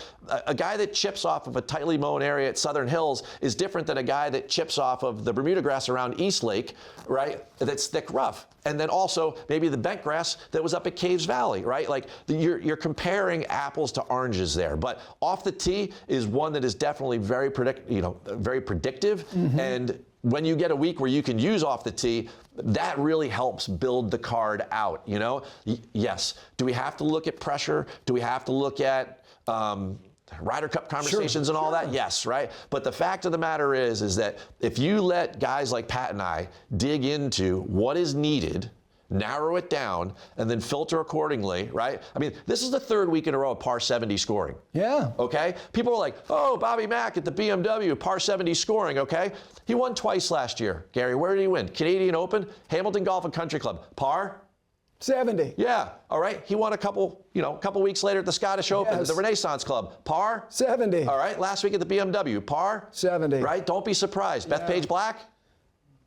a guy that chips off of a tightly mown area at Southern Hills is different than a guy that chips off of the Bermuda grass around East Lake, right? That's thick rough. And then also maybe the bent grass that was up at Caves Valley, right? Like you're comparing apples to oranges there. But off the tee is one that is definitely very predictive. And when you get a week where you can use off the tee, that really helps build the card out, Yes. Do we have to look at pressure? Do we have to look at Ryder Cup conversations and all that? Yes, right? But the fact of the matter is that if you let guys like Pat and I dig into what is needed, narrow it down, and then filter accordingly, right? I mean, this is the 3rd week in a row of par 70 scoring. Yeah. Okay? People are like, oh, Bobby Mack at the BMW, par 70 scoring, okay? He won twice last year. Gary, where did he win? Canadian Open, Hamilton Golf and Country Club. Par? 70. Yeah. All right. He won a couple weeks later at the Scottish Open, the Renaissance Club. Par? 70. All right. Last week at the BMW. Par? 70. Right? Don't be surprised. Yeah. Bethpage Black?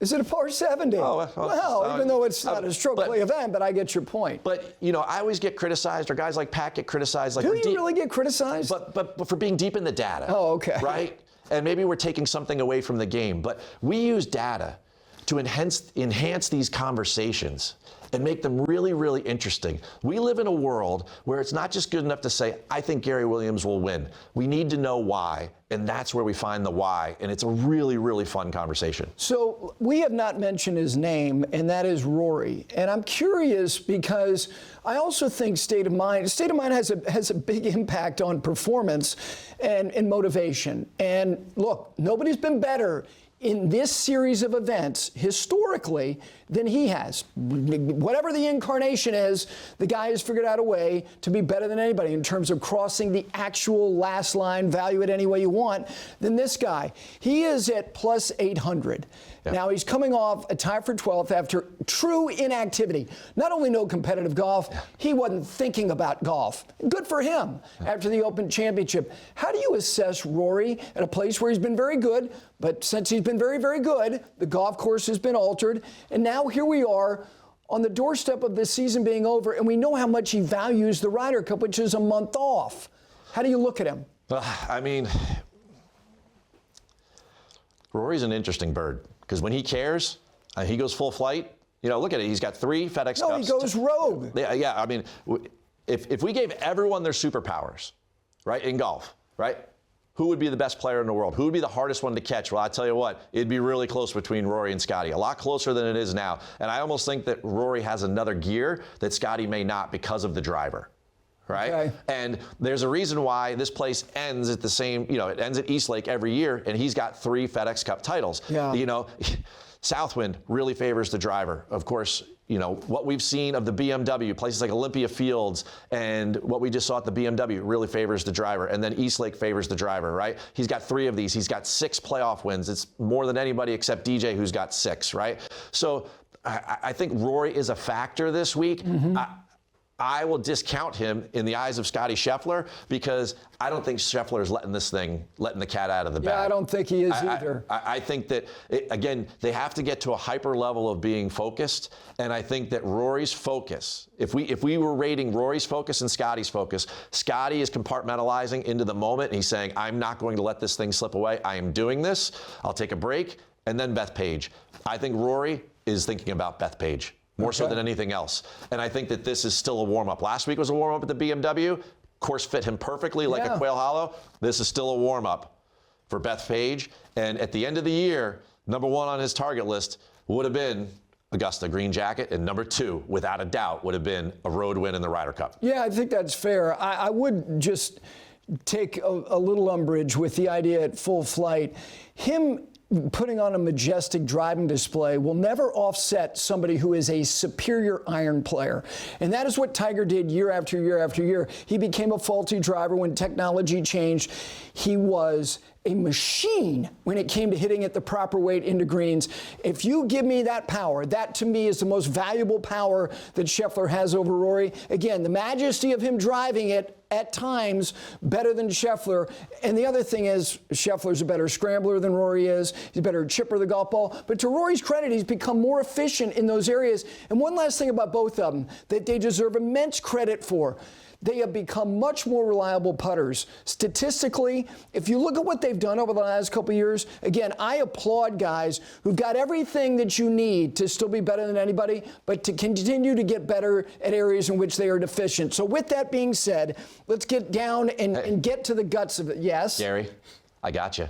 Is it a par 70? Well, even though it's not a stroke play event, but I get your point. But, I always get criticized, or guys like Pat get criticized. Like, do you really get criticized? But for being deep in the data. Oh, okay. Right? And maybe we're taking something away from the game. But we use data to enhance these conversations and make them really, really interesting. We live in a world where it's not just good enough to say, I think Gary Williams will win. We need to know why, and that's where we find the why, and it's a really, really fun conversation. So we have not mentioned his name, and that is Rory. And I'm curious because I also think state of mind has a big impact on performance and motivation. And look, nobody's been better in this series of events historically than he has. Whatever the incarnation is, the guy has figured out a way to be better than anybody in terms of crossing the actual last line, value it any way you want, than this guy. He is at plus 800. Yeah. Now he's coming off a tie for 12th after true inactivity. Not only no competitive golf, he wasn't thinking about golf. Good for him after the Open Championship. How do you assess Rory at a place where he's been very good, but since he's been very, very good, the golf course has been altered, and now here we are on the doorstep of this season being over, and we know how much he values the Ryder Cup, which is a month off. How do you look at him? I mean, Rory's an interesting bird. Because when he cares, he goes full flight. Look at it. He's got 3 FedEx Cups. No, he goes rogue. Yeah, I mean, if we gave everyone their superpowers, right, in golf, right, who would be the best player in the world? Who would be the hardest one to catch? Well, I tell you what, it'd be really close between Rory and Scottie. A lot closer than it is now. And I almost think that Rory has another gear that Scottie may not because of the driver. Right? Okay. And there's a reason why this place ends at the same, it ends at East Lake every year, and he's got 3 FedEx Cup titles. Yeah. Southwind really favors the driver. Of course, you know, what we've seen of the BMW, places like Olympia Fields, and what we just saw at the BMW really favors the driver. And then Eastlake favors the driver, right? He's got 3 of these. He's got 6 playoff wins. It's more than anybody except DJ, who's got 6, right? So I think Rory is a factor this week. I will discount him in the eyes of Scottie Scheffler because I don't think Scheffler is letting the cat out of the bag. Yeah, I don't think he is either. I think that, again, they have to get to a hyper level of being focused, and I think that Rory's focus, if we were rating Rory's focus and Scottie's focus, Scottie is compartmentalizing into the moment, and he's saying, I'm not going to let this thing slip away. I am doing this. I'll take a break, and then Beth Page. I think Rory is thinking about Beth Page more so than anything else. And I think that this is still a warm-up. Last week was a warm-up at the BMW. Course fit him perfectly like a Quail Hollow. This is still a warm-up for Beth Page. And at the end of the year, number 1 on his target list would have been Augusta Green Jacket, and number 2, without a doubt, would have been a road win in the Ryder Cup. Yeah, I think that's fair. I would just take a little umbrage with the idea at full flight. Him putting on a majestic driving display will never offset somebody who is a superior iron player. And that is what Tiger did year after year after year. He became a faulty driver when technology changed. He was a machine when it came to hitting it the proper weight into greens. If you give me that power, that to me is the most valuable power that Scheffler has over Rory. Again, the majesty of him driving it at times better than Scheffler. And the other thing is, Scheffler's a better scrambler than Rory is. He's a better chipper of the golf ball. But to Rory's credit, he's become more efficient in those areas. And one last thing about both of them that they deserve immense credit for. They have become much more reliable putters. Statistically, if you look at what they've done over the last couple of years, again, I applaud guys who've got everything that you need to still be better than anybody, but to continue to get better at areas in which they are deficient. So with that being said, let's get down and get to the guts of it. Yes? Gary, I got you.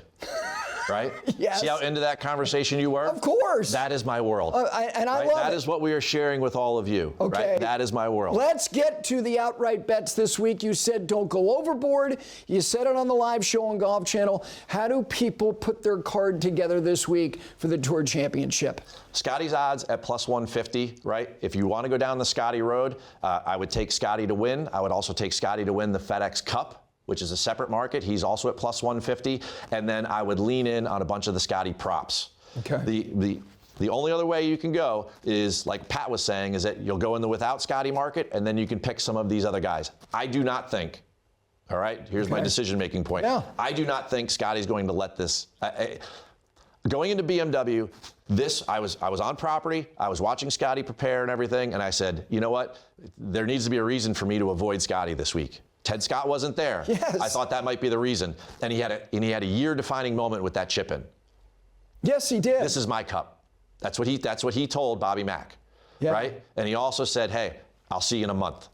Right? Yes. See how into that conversation you were? Of course. That is my world. I love it. That is what we are sharing with all of you. Okay. Right? That is my world. Let's get to the outright bets this week. You said don't go overboard. You said it on the live show on Golf Channel. How do people put their card together this week for the Tour Championship? Scottie's odds at plus 150, right? If you want to go down the Scottie road, I would take Scottie to win. I would also take Scottie to win the FedEx Cup, which is a separate market. He's also at plus 150. And then I would lean in on a bunch of the Scottie props. Okay. The only other way you can go is, like Pat was saying, is that you'll go in the without Scottie market, and then you can pick some of these other guys. I do not think, all right, here's my decision-making point. Yeah. I do not think Scottie's going to let this. Going into BMW, I was on property, I was watching Scottie prepare and everything, and I said, you know what? There needs to be a reason for me to avoid Scottie this week. Ted Scott wasn't there. Yes. I thought that might be the reason. And he had a year-defining moment with that chip in. Yes, he did. This is my cup. That's what he told Bobby Mack, right? And he also said, hey, I'll see you in a month,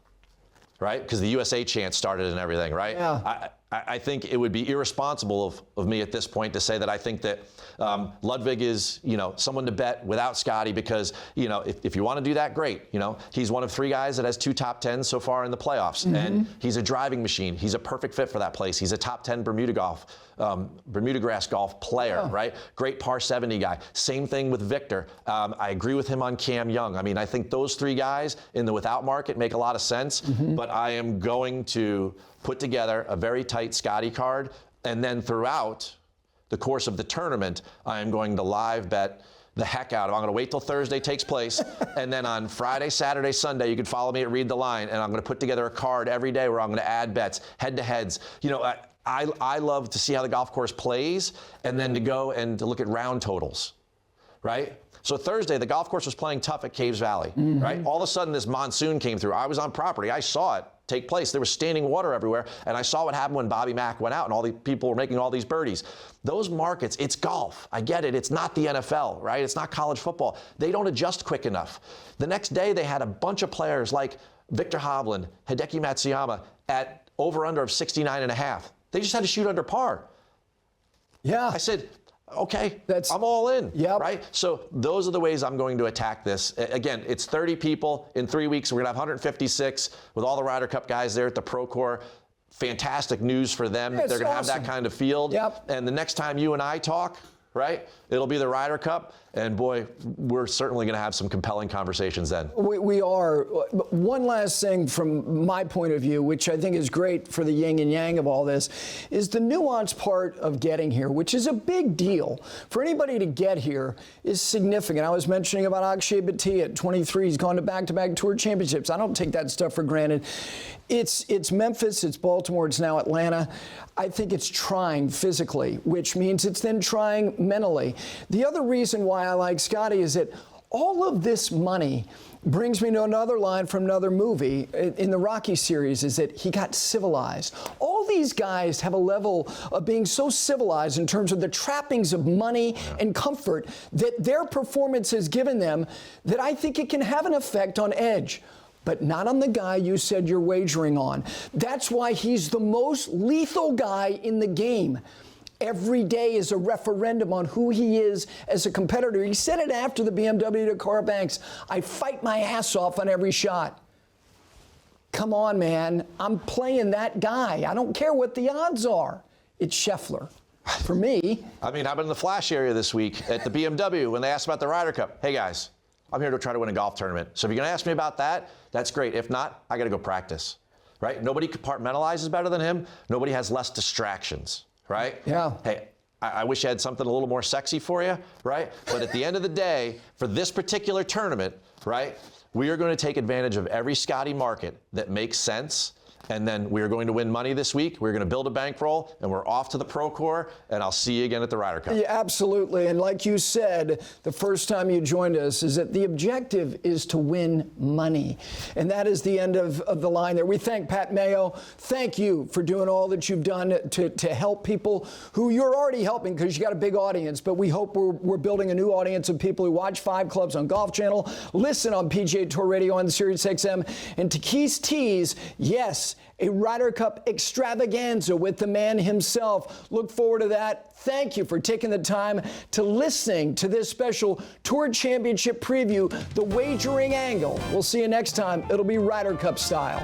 right? Because the USA chant started and everything, right? Yeah. I think it would be irresponsible of me at this point to say that I think that Ludwig is, someone to bet without Scottie because, if you want to do that, great. He's one of 3 guys that has 2 top 10s so far in the playoffs, and he's a driving machine. He's a perfect fit for that place. He's a top 10 Bermuda grass golf player, right? Great par 70 guy. Same thing with Victor. I agree with him on Cam Young. I mean, I think those 3 guys in the without market make a lot of sense, but I am going to put together a very tight Scottie card, and then throughout the course of the tournament, I am going to live bet the heck out of. I'm going to wait till Thursday takes place, and then on Friday, Saturday, Sunday, you can follow me at Read the Line, and I'm going to put together a card every day where I'm going to add bets, head-to-heads. I love to see how the golf course plays, and then to go and to look at round totals, right? So Thursday, the golf course was playing tough at Caves Valley, right? All of a sudden, this monsoon came through. I was on property. I saw it take place. There was standing water everywhere, and I saw what happened when Bobby Mack went out and all the people were making all these birdies. Those markets, it's golf. I get it. It's not the NFL, right? It's not college football. They don't adjust quick enough. The next day, they had a bunch of players like Victor Hovland, Hideki Matsuyama at over-under of 69.5. They just had to shoot under par. Yeah. I said, okay, I'm all in, right? So those are the ways I'm going to attack this. Again, it's 30 people. In 3 weeks, we're going to have 156 with all the Ryder Cup guys there at the Procore. Fantastic news for them. They're going to have that kind of field. And the next time you and I talk, right, it'll be the Ryder Cup. And boy, we're certainly going to have some compelling conversations then. We are. One last thing from my point of view, which I think is great for the yin and yang of all this, is the nuanced part of getting here, which is a big deal. For anybody to get here is significant. I was mentioning about Akshay Bhatia at 23. He's gone to back-to-back tour championships. I don't take that stuff for granted. It's Memphis, it's Baltimore, it's now Atlanta. I think it's trying physically, which means it's then trying mentally. The other reason why I like Scottie is that all of this money brings me to another line from another movie in the Rocky series, is that he got civilized. All these guys have a level of being so civilized in terms of the trappings of money and comfort that their performance has given them, that I think it can have an effect on edge. But not on the guy you said you're wagering on. That's why he's the most lethal guy in the game. Every day is a referendum on who he is as a competitor. He said it after the BMW Dakar Banks. I fight my ass off on every shot. Come on, man. I'm playing that guy. I don't care what the odds are. It's Scheffler. For me. I mean, how about in the Flash area this week at the BMW when they asked about the Ryder Cup? Hey, guys, I'm here to try to win a golf tournament. So if you're going to ask me about that, that's great. If not, I got to go practice, right? Nobody compartmentalizes better than him. Nobody has less distractions, right? Yeah. Hey, I wish I had something a little more sexy for you, right? But at the end of the day, for this particular tournament, right, we are going to take advantage of every Scottie market that makes sense. And then we are going to win money this week. We're going to build a bankroll, and we're off to the Pro Tour, and I'll see you again at the Ryder Cup. Yeah, absolutely. And like you said, the first time you joined us, is that the objective is to win money. And that is the end of the line there. We thank Pat Mayo. Thank you for doing all that you've done to help people who you're already helping, because you got a big audience. But we hope we're building a new audience of people who watch 5 Clubs on Golf Channel, listen on PGA Tour Radio on Sirius XM, and to Keith's Tees, yes, a Ryder Cup extravaganza with the man himself. Look forward to that. Thank you for taking the time to listening to this special Tour Championship preview, The Wagering Angle. We'll see you next time. It'll be Ryder Cup style.